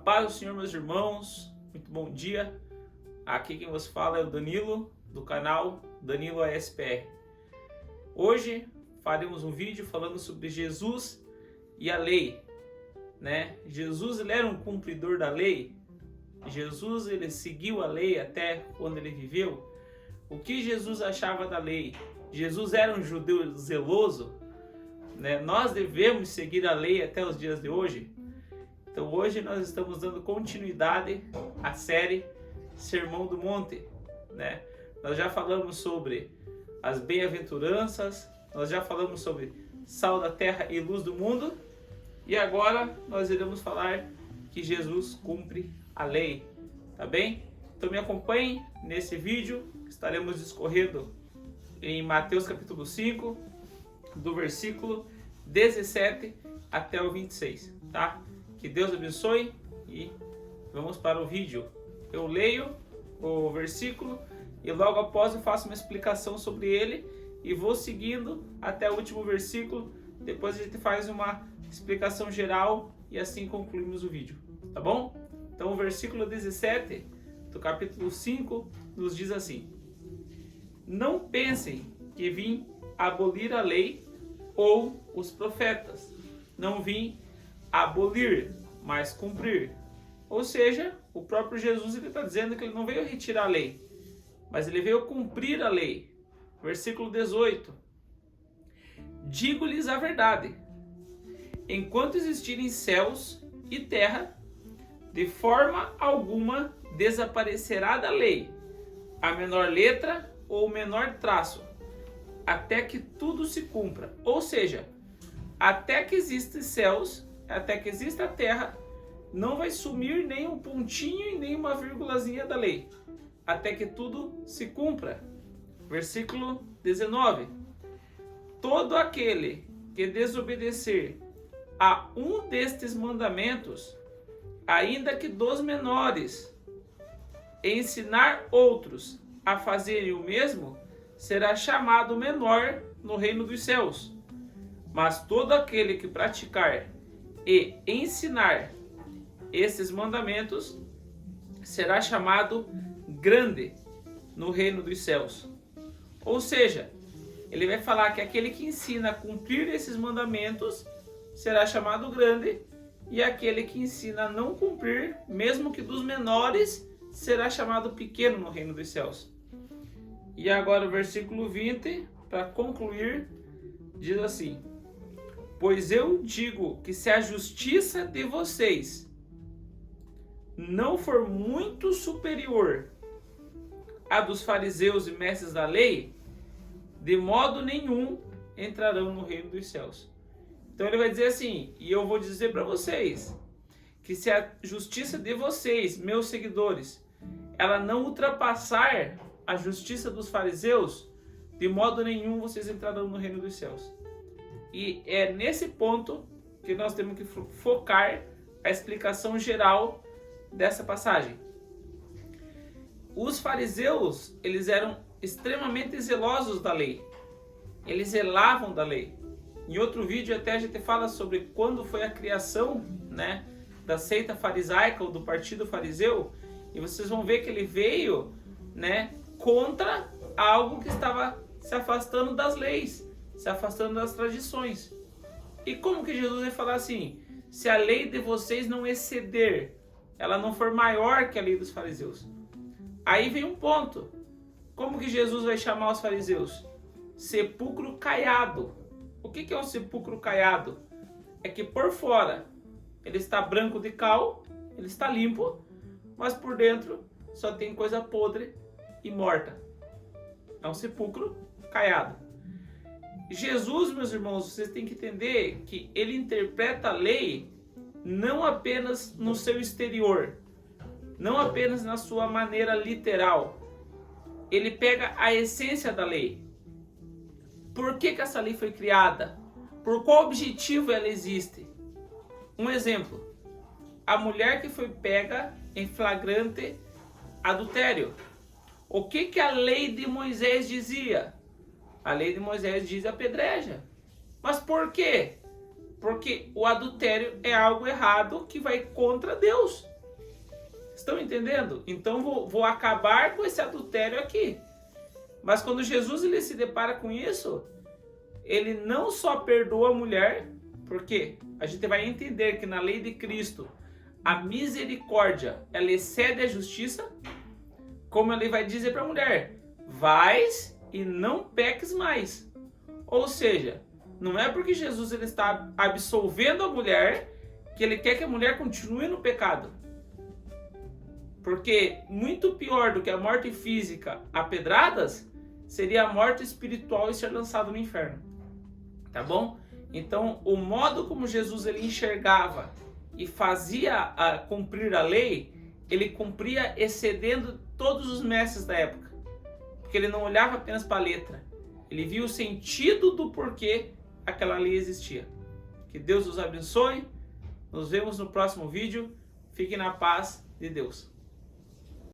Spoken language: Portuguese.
paz do Senhor, meus irmãos, muito bom dia. Aqui quem vos fala é o Danilo, do canal Danilo ASPR. Hoje faremos um vídeo falando sobre Jesus e a lei, né? Jesus, ele era um cumpridor da lei. Jesus, ele seguiu a lei até quando ele viveu. O que Jesus achava da lei? Jesus era um judeu zeloso, né? Nós devemos seguir a lei até os dias de hoje. Então hoje nós estamos dando continuidade à série Sermão do Monte, né? Nós já falamos sobre as bem-aventuranças, nós já falamos sobre sal da terra e luz do mundo, e agora nós iremos falar que Jesus cumpre a lei, tá bem? Então me acompanhe nesse vídeo, estaremos discorrendo em Mateus capítulo 5, do versículo 17 até o 26, tá? Que Deus abençoe e vamos para o vídeo. Eu leio o versículo e logo após eu faço uma explicação sobre ele e vou seguindo até o último versículo. Depois a gente faz uma explicação geral e assim concluímos o vídeo, tá bom? Então o versículo 17 do capítulo 5 nos diz assim: Não pensem que vim abolir a lei ou os profetas. Não vim abolir, mas cumprir. Ou seja, o próprio Jesus está dizendo que ele não veio retirar a lei, mas ele veio cumprir a lei. Versículo 18. Digo-lhes a verdade. Enquanto existirem céus e terra, de forma alguma desaparecerá da lei a menor letra ou o menor traço, até que tudo se cumpra. Ou seja, até que existem céus, até que exista a terra, não vai sumir nem um pontinho e nem uma vírgulazinha da lei, até que tudo se cumpra. Versículo 19. Todo aquele que desobedecer a um destes mandamentos, ainda que dos menores, ensinar outros a fazerem o mesmo, será chamado menor no reino dos céus. Mas todo aquele que praticar e ensinar esses mandamentos será chamado grande no reino dos céus. Ou seja, ele vai falar que aquele que ensina a cumprir esses mandamentos será chamado grande, e aquele que ensina a não cumprir, mesmo que dos menores, será chamado pequeno no reino dos céus. E agora o versículo 20, para concluir, diz assim: Pois eu digo que se a justiça de vocês não for muito superior à dos fariseus e mestres da lei, de modo nenhum entrarão no reino dos céus. Então ele vai dizer assim: e eu vou dizer para vocês que se a justiça de vocês, meus seguidores, ela não ultrapassar a justiça dos fariseus, de modo nenhum vocês entrarão no reino dos céus. E é nesse ponto que nós temos que focar a explicação geral dessa passagem. Os fariseus, eles eram extremamente zelosos da lei. Eles zelavam da lei. Em outro vídeo até a gente fala sobre quando foi a criação, né, da seita farisaica ou do partido fariseu, e vocês vão ver que ele veio, né, contra algo que estava se afastando das leis, se afastando das tradições. E como que Jesus vai falar assim: se a lei de vocês não exceder, ela não for maior que a lei dos fariseus? Aí vem um ponto. Como que Jesus vai chamar os fariseus? Sepulcro caiado. O que é um sepulcro caiado? É que por fora ele está branco de cal, ele está limpo, mas por dentro só tem coisa podre e morta. É um sepulcro caiado. Jesus, meus irmãos, vocês têm que entender que ele interpreta a lei não apenas no seu exterior, não apenas na sua maneira literal. Ele pega a essência da lei. Por que essa lei foi criada? Por qual objetivo ela existe? Um exemplo: a mulher que foi pega em flagrante adultério. O que a lei de Moisés dizia? A lei de Moisés diz apedreja. Mas por quê? Porque o adultério é algo errado que vai contra Deus. Estão entendendo? Então vou acabar com esse adultério aqui. Mas quando Jesus ele se depara com isso, ele não só perdoa a mulher, porque a gente vai entender que na lei de Cristo a misericórdia ela excede a justiça, como ele vai dizer para a mulher: vais e não peques mais. Ou seja, não é porque Jesus ele está absolvendo a mulher que ele quer que a mulher continue no pecado. Porque muito pior do que a morte física a pedradas seria a morte espiritual e ser lançado no inferno. Tá bom? Então, o modo como Jesus ele enxergava e fazia cumprir a lei, ele cumpria excedendo todos os mestres da época. Porque ele não olhava apenas para a letra. Ele via o sentido do porquê aquela lei existia. Que Deus os abençoe. Nos vemos no próximo vídeo. Fiquem na paz de Deus.